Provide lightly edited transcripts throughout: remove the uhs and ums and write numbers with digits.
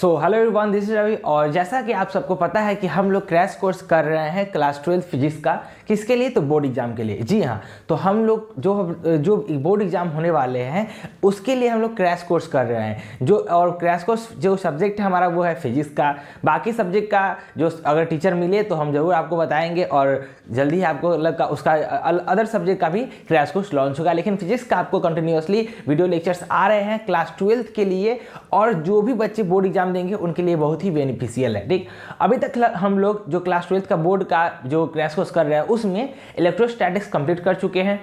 So hello everyone, this is Ravi. और जैसा कि आप सबको पता है कि हम लोग क्रैश कोर्स कर रहे हैं क्लास 12 फिजिक्स का। किसके लिए? तो बोर्ड एग्जाम के लिए। जी हाँ, तो हम लोग जो बोर्ड एग्जाम होने वाले हैं उसके लिए हम लोग क्रैश कोर्स कर रहे हैं। और क्रैश कोर्स जो सब्जेक्ट है हमारा वो है फिजिक्स का। बाकी सब्जेक्ट का जो अगर टीचर मिले तो हम ज़रूर आपको बताएंगे और जल्दी ही आपको उसका अदर सब्जेक्ट का भी क्रैश कोर्स लॉन्च होगा। लेकिन फिजिक्स का आपको कंटिन्यूसली वीडियो लेक्चर्स आ रहे हैं क्लास 12 के लिए, और जो भी बच्चे बोर्ड एग्जाम देंगे उनके लिए बहुत ही बेनिफिशियल है। ठीक, अभी तक हम लोग जो क्लास 12 का बोर्ड का जो क्रैश कोर्स कर रहे हैं उसमें इलेक्ट्रोस्टैटिक्स कंप्लीट कर चुके हैं,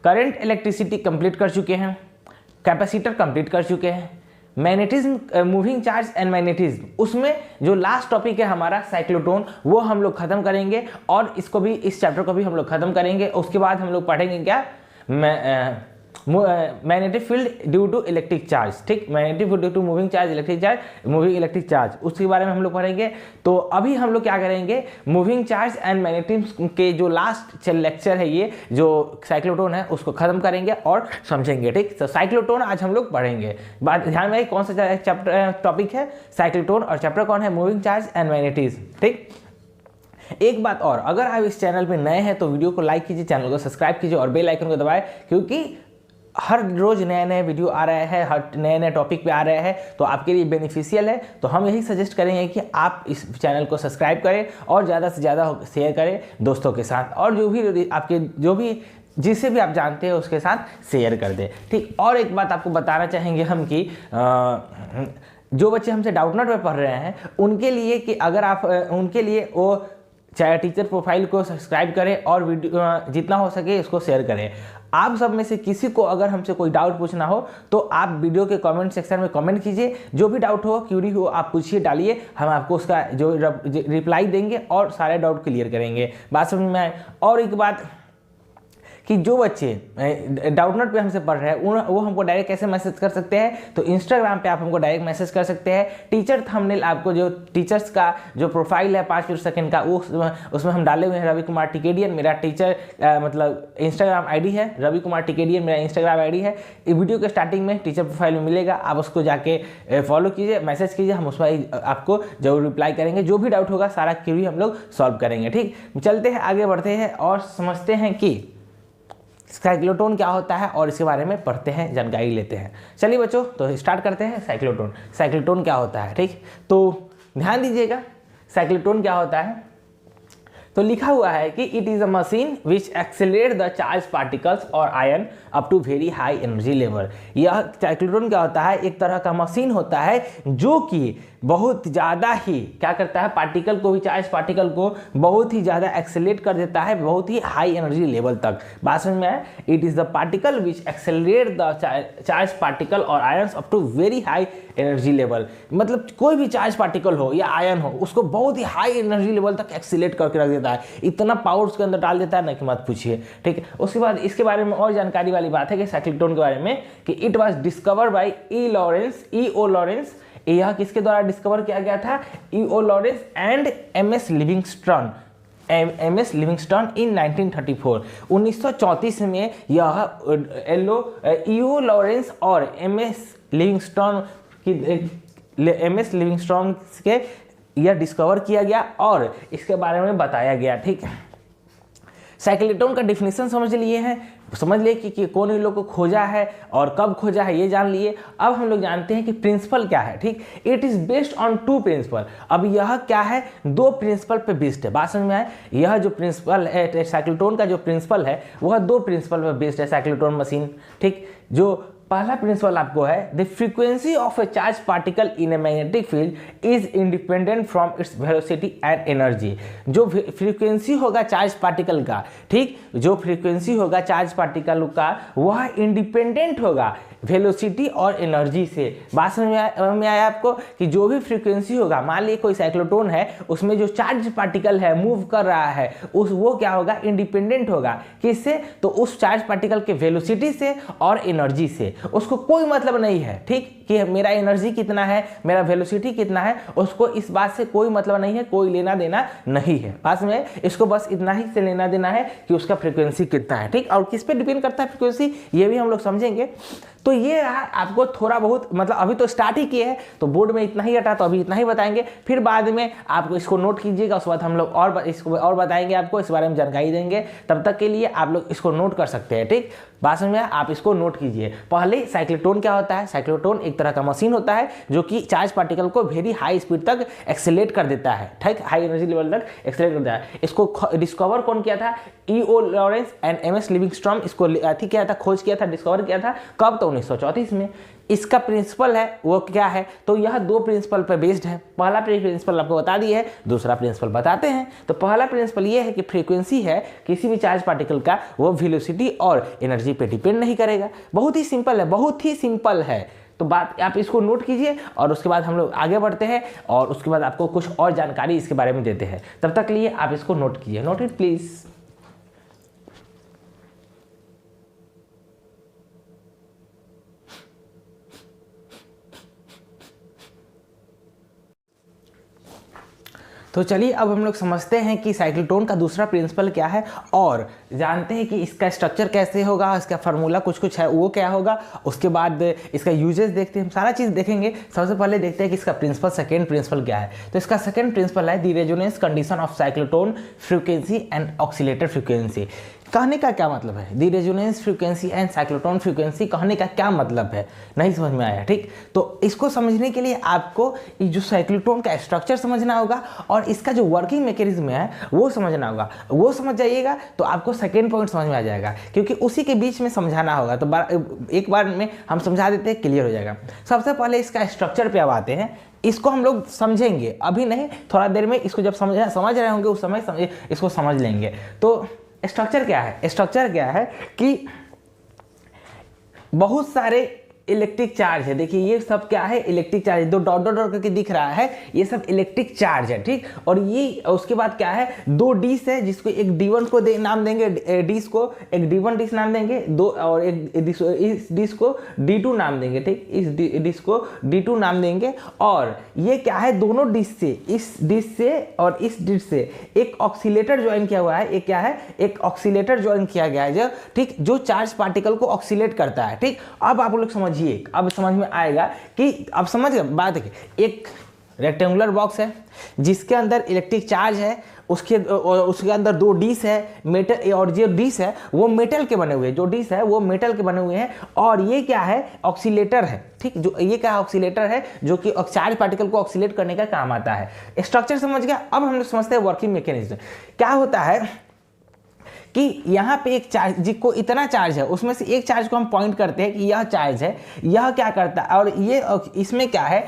करंट इलेक्ट्रिसिटी कंप्लीट कर चुके हैं, कैपेसिटर कंप्लीट कर चुके हैं, magnetism, moving charge and magnetism, उसमें जो लास्ट टॉपिक है हमारा साइक्लोट्रॉन वो हम लोग खत्म करेंगे और इसको भी, इस चैप्टर को भी हम लोग खत्म करेंगे। उसके बाद हम लोग पढ़ेंगे क्या, magnetic field due to electric charge. ठीक, magnetic field due to moving charge, electric charge, moving electric charge, उसके बारे में हम लोग पढ़ेंगे। तो अभी हम लोग क्या करेंगे, मूविंग चार्ज एंड मैग्नेटिज्म के जो लास्ट लेक्चर है, ये जो साइक्लोट्रॉन है उसको खत्म करेंगे और समझेंगे। ठीक, तो साइक्लोट्रॉन आज हम लोग पढ़ेंगे। बात ध्यान में, कौन सा चैप्टर टॉपिक है, साइक्लोट्रॉन, और चैप्टर कौन है, मूविंग चार्ज एंड मैग्नेटिज्म। ठीक, एक बात और, अगर आप इस चैनल पे नए हैं तो वीडियो को लाइक कीजिए, चैनल को सब्सक्राइब कीजिए और बेल आइकन को दबाएं, क्योंकि हर रोज नए नए वीडियो आ रहे हैं, हर नए नए टॉपिक पे आ रहे हैं, तो आपके लिए बेनिफिशियल है। तो हम यही सजेस्ट करेंगे कि आप इस चैनल को सब्सक्राइब करें और ज़्यादा से ज़्यादा शेयर करें दोस्तों के साथ, और जो भी जिसे भी आप जानते हैं उसके साथ शेयर कर दें। ठीक, और एक बात आपको बताना चाहेंगे हम कि जो बच्चे हमसे डाउटनट में पढ़ रहे हैं उनके लिए कि अगर आप उनके लिए वो चाहे टीचर प्रोफाइल को सब्सक्राइब करें और वीडियो जितना हो सके इसको शेयर करें। आप सब में से किसी को अगर हमसे कोई डाउट पूछना हो तो आप वीडियो के कमेंट सेक्शन में कमेंट कीजिए, जो भी डाउट हो, क्यूरी हो, आप पूछिए, डालिए, हम आपको उसका जो रिप्लाई देंगे और सारे डाउट क्लियर करेंगे। बात समझ में आए? और एक बात कि जो बच्चे डाउटनट पे हमसे पढ़ रहे हैं वो हमको डायरेक्ट कैसे मैसेज कर सकते हैं, तो इंस्टाग्राम पे आप हमको डायरेक्ट मैसेज कर सकते हैं। टीचर थंबनेल, आपको जो टीचर्स का जो प्रोफाइल है 5 सेकंड का, उसमें हम डाले हुए हैं रवि कुमार टिकेडियन, मेरा टीचर मतलब इंस्टाग्राम आईडी है, रवि कुमार टिकेडियन मेरा इंस्टाग्राम आईडी है। वीडियो के स्टार्टिंग में टीचर प्रोफाइल में मिलेगा, आप उसको जाके फॉलो कीजिए, मैसेज कीजिए, हम उसमें आपको जरूर रिप्लाई करेंगे। जो भी डाउट होगा सारा क्वेरी हम लोग सॉल्व करेंगे। ठीक, चलते हैं, आगे बढ़ते हैं और समझते हैं कि साइक्लोट्रॉन क्या होता है और इसके बारे में पढ़ते हैं, जानकारी लेते हैं। चलिए बच्चों, तो स्टार्ट करते हैं। साइक्लोट्रॉन, साइक्लोट्रॉन क्या होता है? ठीक, तो ध्यान दीजिएगा, साइक्लोट्रॉन क्या होता है। तो लिखा हुआ है कि it is a machine which accelerate the charge particles और ion up to very high energy level. यह साइक्लोट्रॉन क्या होता है, एक तरह का मशीन होता है जो कि बहुत ज़्यादा ही क्या करता है, पार्टिकल को भी, चार्ज पार्टिकल को बहुत ही ज़्यादा एक्सेलरेट कर देता है, बहुत ही हाई एनर्जी लेवल तक। बात समझ में आया? It is the particle which accelerate the charge particle और ions up to very high energy level. मतलब कोई भी चार्ज पार्टिकल हो या आयन हो, उसको बहुत ही हाई एनर्जी लेवल तक एक्सेलरेट करके रख देता है, इतना पावर उसके अंदर डाल देता है ना कि मत पूछिए। ठीक है, उसके बाद इसके बारे में और जानकारी वाली बात है कि साइक्लोट्रॉन के बारे में कि it was discovered by E O. Lawrence. यह किसके द्वारा डिस्कवर किया गया था? E O. Lawrence and M S. Livingston in 1934। 1934 में यह ई.ओ. लॉरेंस और एम.एस. लिविंगस्टन के यह डिस्कवर किया गया और इसके बारे में बताया गया। ठीक है, साइक्लोट्रॉन का डिफिनीशन समझ लिए हैं, समझ लिए कि कौन इन लोग को खोजा है और कब खोजा है, ये जान लिए। अब हम लोग जानते हैं कि प्रिंसिपल क्या है। ठीक, it is based on 2 principle. अब यह क्या है, 2 प्रिंसिपल पे बेस्ड है। बात समझ में आए? यह जो प्रिंसिपल है साइक्लोट्रॉन का, जो प्रिंसिपल है वह 2 प्रिंसिपल पे बेस्ड है साइक्लोट्रॉन मशीन। ठीक, जो पहला प्रिंसिपल आपको है, the frequency of A charge particle in a magnetic field is independent from its velocity and energy. जो फ्रीक्वेंसी होगा चार्ज पार्टिकल का, ठीक, जो फ्रीक्वेंसी होगा चार्ज पार्टिकल का वह इंडिपेंडेंट होगा वेलोसिटी और एनर्जी से। बात समझ में आया आपको कि जो भी फ्रीक्वेंसी होगा, मान लीजिए कोई साइक्लोट्रॉन है, उसमें जो चार्ज पार्टिकल है मूव कर रहा है, वो क्या होगा, इंडिपेंडेंट होगा। किससे? तो उस चार्ज पार्टिकल के वेलोसिटी से और एनर्जी से। उसको कोई मतलब नहीं है, ठीक, कि मेरा एनर्जी कितना है, मेरा वेलोसिटी कितना है, उसको इस बात से कोई मतलब नहीं है, कोई लेना देना नहीं है। पास में इसको बस इतना ही से लेना देना है कि उसका फ्रीक्वेंसी कितना है। ठीक, और किस पे डिपेंड करता है फ्रीक्वेंसी, ये भी हम लोग समझेंगे। तो ये रहा आपको थोड़ा बहुत, मतलब अभी तो स्टार्ट ही किए हैं तो बोर्ड में इतना ही हटा, तो अभी इतना ही बताएंगे, फिर बाद में आपको इसको नोट कीजिएगा, उसके बाद हम लोग और इसको और बताएंगे, आपको इस बारे में जानकारी देंगे। तब तक के लिए आप लोग इसको नोट कर सकते हैं, ठीक, बात समझ में आप इसको नोट कीजिए। पहले साइक्लोट्रॉन क्या होता है? साइक्लोट्रॉन एक तरह का मशीन होता है जो कि चार्ज पार्टिकल को वेरी हाई स्पीड तक एक्सेलरेट कर देता है, ठीक, हाई एनर्जी लेवल तक एक्सेलरेट कर देता है। इसको डिस्कवर कौन किया था? E.O. Lawrence and M.S. Livingstone इसको किया था, खोज किया था, डिस्कवर किया था, कब? तो 1934 में। इसका प्रिंसिपल है वो क्या है? तो यह दो प्रिंसिपल पर बेस्ड है। पहला प्रिंसिपल आपको बता दिया है, दूसरा प्रिंसिपल बताते हैं। तो पहला प्रिंसिपल ये है कि फ्रीक्वेंसी है किसी भी चार्ज पार्टिकल का, वो वेलोसिटी और एनर्जी पे डिपेंड नहीं करेगा। बहुत ही सिंपल है, बहुत ही सिंपल है। तो बात आप इसको नोट कीजिए और उसके बाद हम लोग आगे बढ़ते हैं और उसके बाद आपको कुछ और जानकारी इसके बारे में देते हैं। तब तक के लिए आप इसको नोट कीजिए, नोट इट प्लीज। तो चलिए अब हम लोग समझते हैं कि साइक्लोट्रॉन का दूसरा प्रिंसिपल क्या है और जानते हैं कि इसका स्ट्रक्चर कैसे होगा, इसका फार्मूला कुछ है वो क्या होगा, उसके बाद इसका यूजेस देखते हैं, हम सारा चीज़ देखेंगे। सबसे पहले देखते हैं कि इसका प्रिंसिपल, सेकेंड प्रिंसिपल क्या है। तो इसका सेकेंड प्रिंसिपल है the resonance condition of cyclotron frequency and oscillator frequency. कहने का क्या मतलब है? The resonance frequency and cyclotron frequency कहने का क्या मतलब है? नहीं समझ में आया, ठीक। तो इसको समझने के लिए आपको जो साइक्लोट्रॉन का स्ट्रक्चर समझना होगा और इसका जो वर्किंग मैकेनिज्म है वो समझना होगा। वो समझ जाइएगा तो आपको सेकेंड पॉइंट समझ में आ जाएगा, क्योंकि उसी के बीच में समझाना होगा। तो एक बार में हम समझा देते हैं, क्लियर हो जाएगा। सबसे पहले इसका स्ट्रक्चर पे अब आते हैं। इसको हम लोग समझेंगे, अभी नहीं, थोड़ा देर में इसको जब समझ रहे होंगे उस समय इसको समझ लेंगे। तो स्ट्रक्चर क्या है? स्ट्रक्चर क्या है कि बहुत सारे इलेक्ट्रिक चार्ज है। देखिए ये सब क्या है? इलेक्ट्रिक चार्ज, दो डॉट डॉट डॉट करके दिख रहा है, ये सब इलेक्ट्रिक चार्ज है, ठीक। और ये उसके बाद क्या है? दो डिश है जिसको एक D1 को नाम देंगे, डिश को एक D1 डिश नाम देंगे, दो और एक इस डिश को D2 नाम देंगे, ठीक। इस डिश को D2 नाम देंगे। और ये क्या है? दोनों डिश से, इस डिश से और इस डिश से एक ऑक्सीलेटर ज्वाइन किया हुआ है। एक क्या है? एक ऑक्सीलेटर ज्वाइन किया गया है, जो ठीक, जो चार्ज पार्टिकल को ऑक्सीलेट करता है, ठीक। अब आप लोग समझिए, अब समझ में आएगा कि अब समझ गए बात है। एक रेक्टेंगुलर बॉक्स है जिसके अंदर इलेक्ट्रिक चार्ज है, उसके अंदर दो डिश है मेटल, और जो डिश है वो मेटल के बने हुए हैं, जो डिश है वो मेटल के बने हुए हैं। और ये क्या है? ऑक्सीलेटर है, ठीक। जो ये क्या है? ऑक्सीलेटर है जो कि चार्ज पार्टिकल को ऑक्सीलेट करने का काम आता है। स्ट्रक्चर समझ गया। अब हम लोग समझते हैं वर्किंग मैकेनिज्म क्या होता है कि यहाँ पे एक चार्ज, जिसको इतना चार्ज है उसमें से एक चार्ज को हम पॉइंट करते हैं कि यह चार्ज है, यह क्या करता है, और ये इसमें क्या है?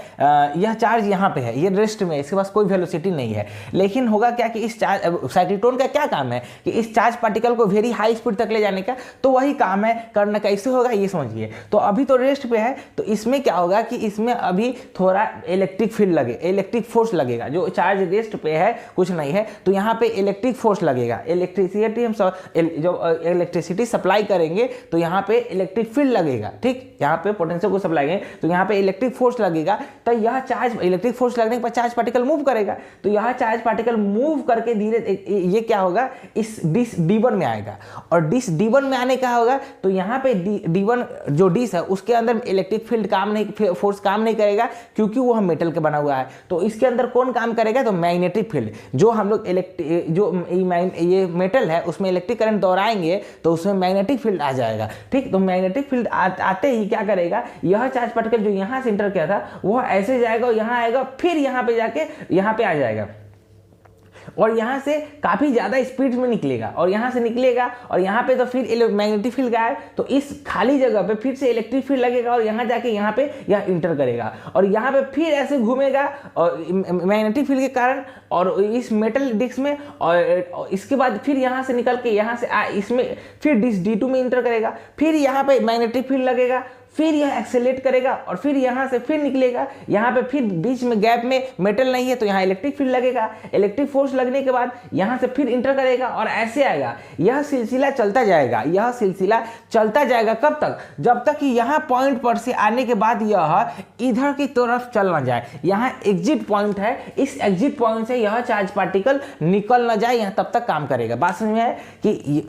यह चार्ज यहाँ पे है, ये रेस्ट में, इसके पास कोई वेलोसिटी नहीं है। लेकिन होगा क्या कि इस चार्ज, साइक्लोट्रॉन का क्या काम है कि इस चार्ज पार्टिकल को वेरी हाई स्पीड तक ले जाने का, तो वही काम है करना। कैसे होगा ये समझिए। तो अभी तो रेस्ट पे है, तो इसमें क्या होगा कि इसमें अभी थोड़ा इलेक्ट्रिक फील्ड लगे, इलेक्ट्रिक फोर्स लगेगा। जो चार्ज रेस्ट पे है, कुछ नहीं है, तो यहाँ पे इलेक्ट्रिक फोर्स लगेगा। इलेक्ट्रिसिटी हम जो इलेक्ट्रिसिटी सप्लाई करेंगे तो यहाँ पे इलेक्ट्रिक फील्ड लगेगा, ठीक। यहाँ पे पोटेंशियल को सप्लाई करेंगे तो यहाँ पे इलेक्ट्रिक फोर्स लगेगा। तो यह चार्ज, इलेक्ट्रिक फोर्स लगने के बाद चार्ज पार्टिकल मूव करेगा। तो यह चार्ज पार्टिकल मूव करके धीरे, ये क्या होगा? इस डिश D1 में आएगा। और डिश D1 में आने का होगा तो यहाँ पे D1 जो डिश है उसके अंदर इलेक्ट्रिक फील्ड काम नहीं, फोर्स काम नहीं करेगा, क्योंकि वो हम मेटल के बना हुआ है। तो इसके अंदर कौन काम करेगा? तो मैग्नेटिक फील्ड। जो हम लोग ये मेटल है उसमें इलेक्ट्रिक करंट दोहराएंगे तो उसमें मैग्नेटिक फील्ड आ जाएगा, ठीक। तो मैग्नेटिक फील्ड आते ही क्या करेगा? यह चार्ज पार्टिकल जो यहां से इंटर किया था वो ऐसे जाएगा और यहां आएगा, फिर यहां पे जाके यहां पे आ जाएगा और यहाँ से काफ़ी ज़्यादा स्पीड में निकलेगा और यहाँ से निकलेगा और यहाँ पे तो फिर मैग्नेटिक फील्ड गायब। तो इस खाली जगह पे फिर से इलेक्ट्रिक फील्ड लगेगा और यहाँ जाके यहाँ पे यह इंटर करेगा और यहाँ पे फिर ऐसे घूमेगा और मैग्नेटिक फील्ड के कारण और इस मेटल डिस्क में, और इसके बाद फिर यहाँ से निकल के यहाँ से इसमें फिर डिस्क D2 में इंटर करेगा, फिर यहाँ पे मैग्नेटिक फील्ड लगेगा, फिर यह एक्सेलेरेट करेगा और फिर यहाँ से फिर निकलेगा। यहाँ पे फिर बीच में गैप में मेटल नहीं है तो यहाँ इलेक्ट्रिक फील्ड लगेगा। इलेक्ट्रिक फोर्स लगने के बाद यहाँ से फिर इंटर करेगा और ऐसे आएगा। यह सिलसिला चलता जाएगा, यह सिलसिला चलता जाएगा कब तक? जब तक कि यहाँ पॉइंट पर से आने के बाद यह इधर की तरफ चल ना जाए। यहाँ एग्जिट पॉइंट है, इस एग्जिट पॉइंट से यह चार्ज पार्टिकल निकल ना जाए, यहाँ तब तक काम करेगा। बात समझ में है कि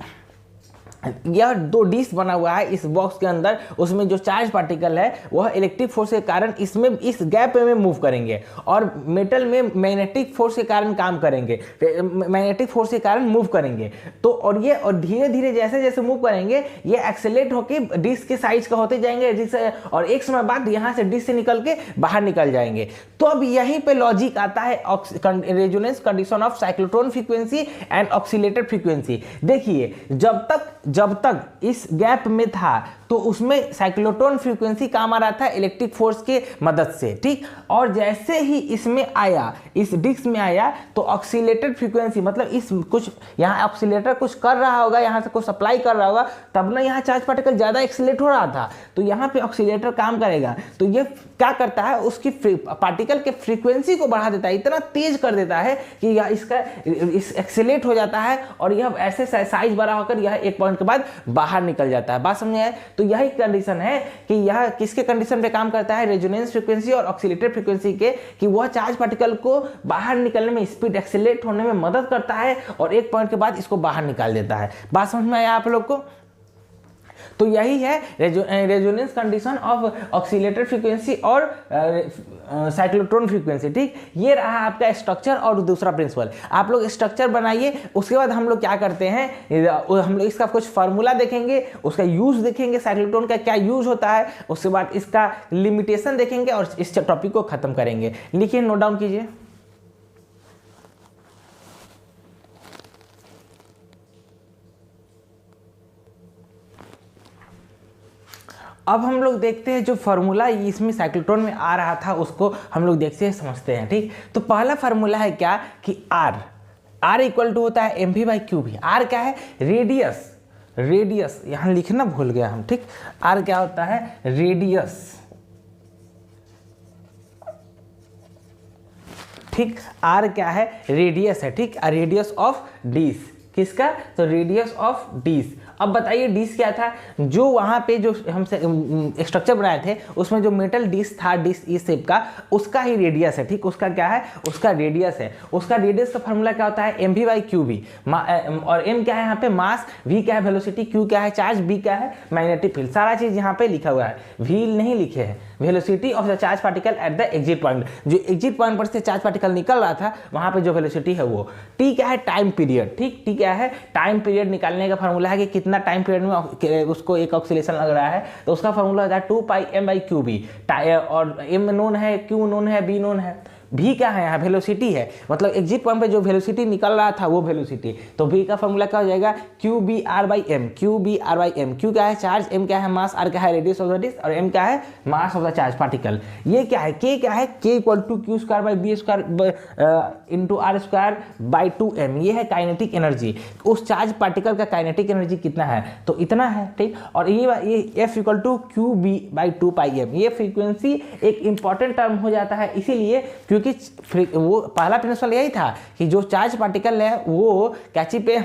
यह दो डिस्क बना हुआ है इस बॉक्स के अंदर, उसमें जो चार्ज पार्टिकल है वह इलेक्ट्रिक फोर्स के कारण इसमें इस गैप में मूव करेंगे और मेटल में मैग्नेटिक फोर्स के कारण काम करेंगे, मैग्नेटिक फोर्स के कारण मूव करेंगे। तो और धीरे धीरे जैसे जैसे मूव करेंगे ये एक्सेलेरेट होकर डिस्क के साइज का होते जाएंगे और एक समय बाद यहाँ से डिस्क से निकल के बाहर निकल जाएंगे। तो अब यहीं पे लॉजिक आता है resonance condition of cyclotron frequency and oscillated frequency. देखिए जब तक इस गैप में था तो उसमें साइक्लोट्रॉन फ्रीक्वेंसी काम आ रहा था इलेक्ट्रिक फोर्स के मदद से, ठीक। और जैसे ही इसमें आया, इस डिस्क में आया, तो ऑक्सीलेटेड फ्रीक्वेंसी मतलब इस कुछ यहाँ ऑक्सीलेटर कुछ कर रहा होगा, यहाँ से कुछ सप्लाई कर रहा होगा, तब ना यहाँ चार्ज पार्टिकल ज़्यादा एक्सीलेट हो रहा था, तो यहाँ पे ऑक्सीलेटर काम करेगा। तो ये क्या करता है, उसकी पार्टिकल के फ्रीक्वेंसी को बढ़ा देता है, इतना तेज कर देता है कि यह इस एक्सीलेट हो जाता है और यह ऐसे साइज बड़ा होकर यह एक पॉइंट के बाद बाहर निकल जाता है। बात समझ आए? तो यही कंडीशन है कि यह किसके कंडीशन पे काम करता है, रेजोनेंस फ्रीक्वेंसी और ऑक्सीलेटेड फ्रीक्वेंसी के, कि वह चार्ज पार्टिकल को बाहर निकलने में, स्पीड एक्सीलेट होने में मदद करता है और एक पॉइंट के बाद इसको बाहर निकाल देता है। बात समझ में आया आप लोग को? तो यही है रेजोनेंस कंडीशन ऑफ ऑक्सीलेटेड फ्रीक्वेंसी और साइक्लोट्रॉन फ्रीक्वेंसी, ठीक। ये रहा आपका स्ट्रक्चर और दूसरा प्रिंसिपल। आप लोग स्ट्रक्चर बनाइए, उसके बाद हम लोग क्या करते हैं, हम लोग इसका कुछ फार्मूला देखेंगे, उसका यूज देखेंगे, साइक्लोट्रॉन का क्या यूज होता है, उसके बाद इसका लिमिटेशन देखेंगे और इस टॉपिक को खत्म करेंगे। लिखिए, नोट डाउन कीजिए। अब हम लोग देखते हैं जो फार्मूला इसमें साइक्लोट्रॉन में आ रहा था उसको हम लोग देखते हैं, समझते हैं, ठीक। तो पहला फार्मूला है क्या कि R इक्वल टू होता है mv बाई क्यू भी। R क्या है, रेडियस यहाँ लिखना भूल गया हम, ठीक। R क्या होता है, रेडियस, ठीक। R क्या है, रेडियस है, ठीक। रेडियस ऑफ डिस्क, किसका, तो रेडियस ऑफ डिस्क। अब बताइए डिस्क क्या था, जो वहाँ पे जो हम स्ट्रक्चर बनाए थे उसमें जो मेटल डिस्क था, डिस्क इस शेप का, उसका ही रेडियस है, ठीक। उसका क्या है, उसका रेडियस है। उसका रेडियस का फार्मूला क्या होता है, mv बाई क्यू बी। और m क्या है यहाँ पे, मास, v क्या है, वेलोसिटी, q क्या है, चार्ज, b क्या है, मैग्नेटिक फील्ड। सारा चीज यहाँ पे लिखा हुआ है, v नहीं लिखे है, velocity of the charge particle at the exit point. जो एग्जिट पॉइंट पर से चार्ज पार्टिकल निकल रहा था वहाँ पे जो वेलोसिटी है वो। t क्या है, टाइम पीरियड, ठीक। t क्या है, टाइम पीरियड निकालने का फार्मूला है कि कितना टाइम पीरियड में उसको एक ऑक्सीलेशन लग रहा है, तो उसका फार्मूला होता है 2 pi m by Q B. और m नोन है, q नोन है, b नोन है। v क्या है, यहाँ वेलोसिटी है, मतलब एग्जिट पॉइंट पे जो वेलोसिटी निकल रहा था वो वेलोसिटी। तो v का फॉर्मूला क्या हो जाएगा, Q B R by M, Q B R by M. Q क्या है, चार्ज, m क्या है, मास, r क्या है, रेडियस ऑफ द डिस्क, और m क्या है, mass of the charge particle. ये क्या है, k क्या है, k equal to Q square by B square into R square by 2m। ये है काइनेटिक एनर्जी, उस चार्ज पार्टिकल का काइनेटिक एनर्जी कितना है, तो इतना है, ठीक। और ये f equal to Q B by 2 pi m। ये फ्रीक्वेंसी एक इंपॉर्टेंट टर्म हो जाता है, इसीलिए क्योंकि वो पहला प्रिंसिपल यही था कि जो चार्ज पार्टिकल है वो कैची पे,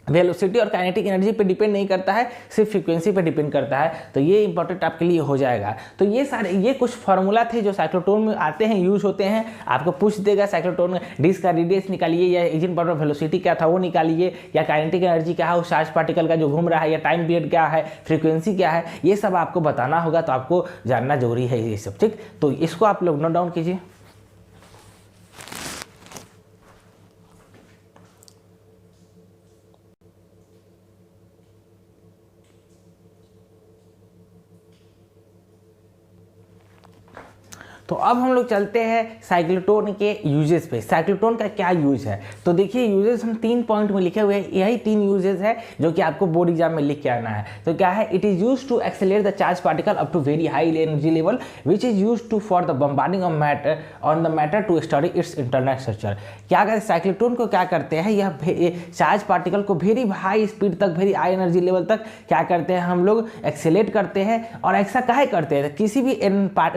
वेलोसिटी और काइनेटिक एनर्जी पे डिपेंड नहीं करता है, सिर्फ फ्रीक्वेंसी पे डिपेंड करता है। तो ये इंपॉर्टेंट आपके लिए हो जाएगा। तो ये कुछ फार्मूला थे जो साइक्लोट्रॉन में आते हैं, यूज होते हैं। आपको पूछ देगा साइक्लोट्रॉन में डिस्क का रेडियस निकालिए, या एग्जिट पॉइंट ऑफ वेलोसिटी क्या था वो निकालिए, या काइनेटिक एनर्जी क्या है उस चार्ज पार्टिकल का जो घूम रहा है, या टाइम पीरियड क्या है, फ्रीक्वेंसी क्या है, ये सब आपको बताना होगा। तो आपको जानना जरूरी है ये सब, ठीक। तो इसको आप लोग नोट डाउन कीजिए। तो अब हम लोग चलते हैं साइक्लोट्रॉन के यूजेस पे। साइक्लोट्रॉन का क्या यूज है, तो देखिए यूजेस हम 3 पॉइंट में लिखे हुए हैं, यही 3 यूजेस है जो कि आपको बोर्ड एग्जाम में लिख के आना है। तो क्या है, it is use to accelerate the charge particle up to very high energy level which is use to for the bombarding of matter on the matter to study its internal structure. क्या करते cyclotron को, क्या करते हैं, यह charge particle को very high speed तक, very high energy level तक क्या करते हैं, हम लोग एक्सेलेट करते हैं। और ऐसा काहे करते हैं, किसी भी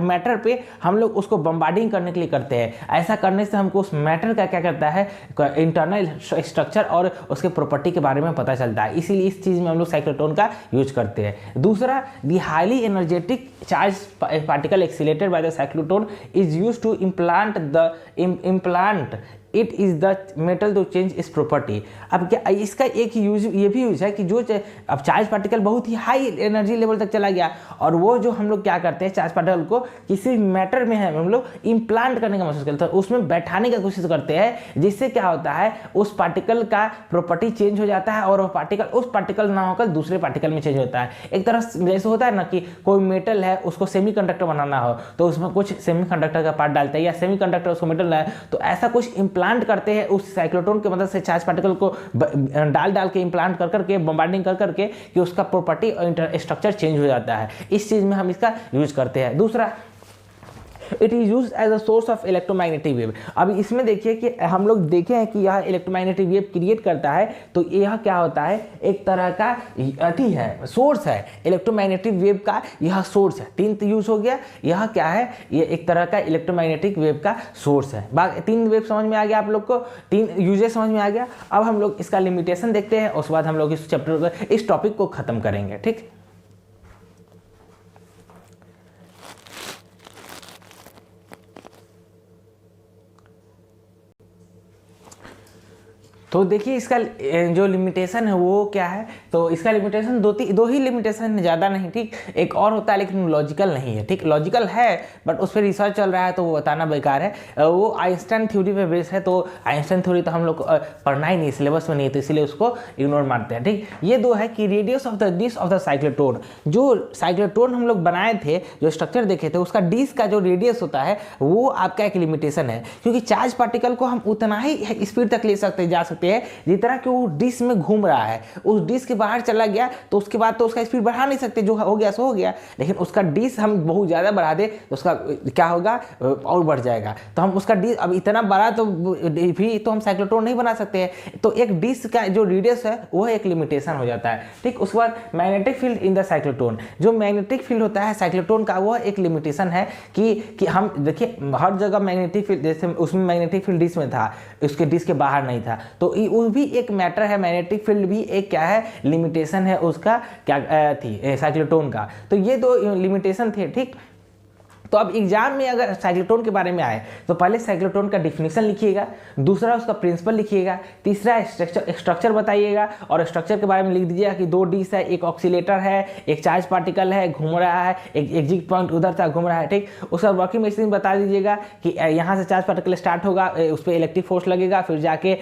मैटर पे हम लोग उसको बम्बार्डिंग करने के लिए करते हैं। ऐसा करने से हमको उस मैटर का क्या करता है, इंटरनल स्ट्रक्चर और उसके प्रॉपर्टी के बारे में पता चलता है। इसीलिए इस चीज में हम लोग साइक्लोट्रॉन का यूज करते हैं। दूसरा, the highly energetic charge particle accelerated by the cyclotron is used to implant it is the metal to change its property. अब क्या इसका एक यूज ये भी यूज है कि जो अब चार्ज पार्टिकल बहुत ही हाई एनर्जी लेवल तक चला गया और वो जो हम लोग क्या करते हैं चार्ज पार्टिकल को किसी मैटर में है हम लोग इम्प्लांट करने का कोशिश करते हैं, उसमें बैठाने की कोशिश करते हैं, जिससे क्या होता है उस पार्टिकल का प्रॉपर्टी चेंज हो जाता है और वो पार्टिकल उस पार्टिकल ना होकर दूसरे पार्टिकल में चेंज होता है। एक तरह जैसे होता है ना कि कोई मेटल है उसको सेमीकंडक्टर बनाना हो तो उसमें कुछ सेमीकंडक्टर का पार्ट डालते हैं या सेमीकंडक्टर उसको मेटल है तो ऐसा कुछ इम्प्लांट करते हैं उस साइक्लोट्रॉन की मदद से चार्ज पार्टिकल को डाल के इम्प्लांट कर करके बम्बार्डिंग कर करके कि उसका प्रॉपर्टी और स्ट्रक्चर चेंज हो जाता है। इस चीज़ में हम इसका यूज करते हैं। दूसरा, it is use as a source of electromagnetic wave. अब इसमें देखिए कि हम लोग देखे हैं कि यह इलेक्ट्रोमैग्नेटिक वेव क्रिएट करता है, तो यह क्या होता है एक तरह का अति है, सोर्स है इलेक्ट्रोमैग्नेटिक वेव का, यह सोर्स है। तीन यूज हो गया, यह क्या है, ये एक तरह का इलेक्ट्रोमैग्नेटिक वेव का सोर्स है। तीन वेव समझ में आ गया आप लोग को, तीन यूजेस समझ में आ गया। अब हम लोग इसका लिमिटेशन देखते हैं, उसके बाद हम लोग इस चैप्टर इस टॉपिक को खत्म करेंगे। ठीक, तो देखिए इसका जो लिमिटेशन है वो क्या है, तो इसका लिमिटेशन दो ही लिमिटेशन है, ज़्यादा नहीं। ठीक, एक और होता है लेकिन लॉजिकल नहीं है। ठीक, लॉजिकल है बट उस पर रिसर्च चल रहा है तो वो बताना बेकार है। वो आइंस्टाइन थ्योरी पे बेस है, तो आइंस्टाइन थ्योरी तो हम लोग पढ़ना ही नहीं, सिलेबस में नहीं है, तो इसलिए उसको इग्नोर मारते हैं। ठीक, ये दो है कि radius of the disc of the cyclotron, जो साइक्लोट्रॉन हम लोग बनाए थे, जो स्ट्रक्चर देखे थे, उसका डिस्क का जो रेडियस होता है वो आपका एक लिमिटेशन है, क्योंकि चार्ज पार्टिकल को हम उतना ही स्पीड तक ले सकते जा सकते हैं जितना कि वो डिस्क में घूम रहा है। उस डिस्क के बाहर चला गया तो उसके बाद तो उसका स्पीड बढ़ा नहीं सकते, जो हो गया सो हो गया, लेकिन उसका डिस्क हम बहुत ज़्यादा बढ़ा दे तो उसका क्या होगा और बढ़ जाएगा। तो हम उसका डिस्क अब इतना बड़ा तो भी तो हम साइक्लोट्रॉन नहीं बना सकते हैं, तो एक डिस्क का जो रेडियस है वो एक लिमिटेशन हो जाता है। ठीक, उसके बाद magnetic field in the cyclotron, जो मैग्नेटिक फील्ड होता है साइक्लोट्रॉन का वो एक लिमिटेशन है कि हम देखिए हर जगह मैग्नेटिक फील्ड, जैसे उसमें मैग्नेटिक फील्ड डिस्क में था, उसके डिस्क के बाहर नहीं था, तो वो भी एक मैटर है। मैग्नेटिक फील्ड भी एक क्या है, लिमिटेशन है उसका, क्या थी साइक्लोट्रॉन का। तो ये दो लिमिटेशन थे। ठीक, तो अब एग्जाम में अगर साइक्लोट्रॉन के बारे में आए तो पहले साइक्लोट्रॉन का डिफिनीशन लिखिएगा, दूसरा उसका प्रिंसिपल लिखिएगा, तीसरा स्ट्रक्चर बताइएगा और स्ट्रक्चर के बारे में लिख दीजिएगा कि दो डिस्क है, एक ऑक्सीलेटर है, एक चार्ज पार्टिकल है घूम रहा है, एक एग्जिट पॉइंट उधर था घूम रहा है। ठीक, उसका वर्किंग मैकेनिज्म बता दीजिएगा कि यहाँ से चार्ज पार्टिकल स्टार्ट होगा, उस पर इलेक्ट्रिक फोर्स लगेगा, फिर जाके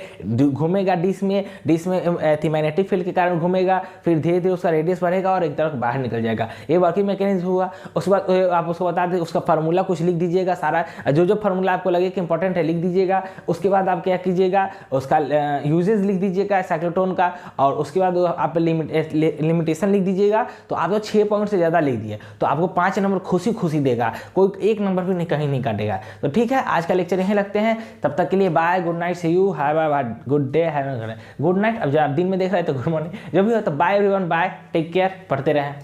घूमेगा डिस्क में मैग्नेटिक फील्ड के कारण घूमेगा, फिर धीरे धीरे उसका रेडियस बढ़ेगा और एक तरफ बाहर निकल जाएगा। ये वर्किंग मैकेनिज्म हुआ। उसके बाद आप उसको बता दें, उसका फार्मूला कुछ लिख दीजिएगा, सारा जो फार्मूला आपको लगे कि इंपॉर्टेंट है लिख दीजिएगा। उसके बाद आप क्या कीजिएगा, उसका यूजेस लिख दीजिएगा साइक्लोट्रॉन का, और उसके बाद आप लिमिटेशन लिख दीजिएगा। तो आप तो 6 पॉइंट से ज़्यादा लिख दिए तो आपको 5 नंबर खुशी खुशी देगा, कोई एक नंबर भी नहीं, कहीं नहीं काटेगा। तो ठीक है, आज का लेक्चर यहीं लगते हैं, तब तक के लिए bye, good night, see you, hi bye, good day, good night. अब जब आप दिन में देख रहे हैं तो गुड मॉर्निंग, जो भी हो तो bye everyone, bye, take care, पढ़ते रहें।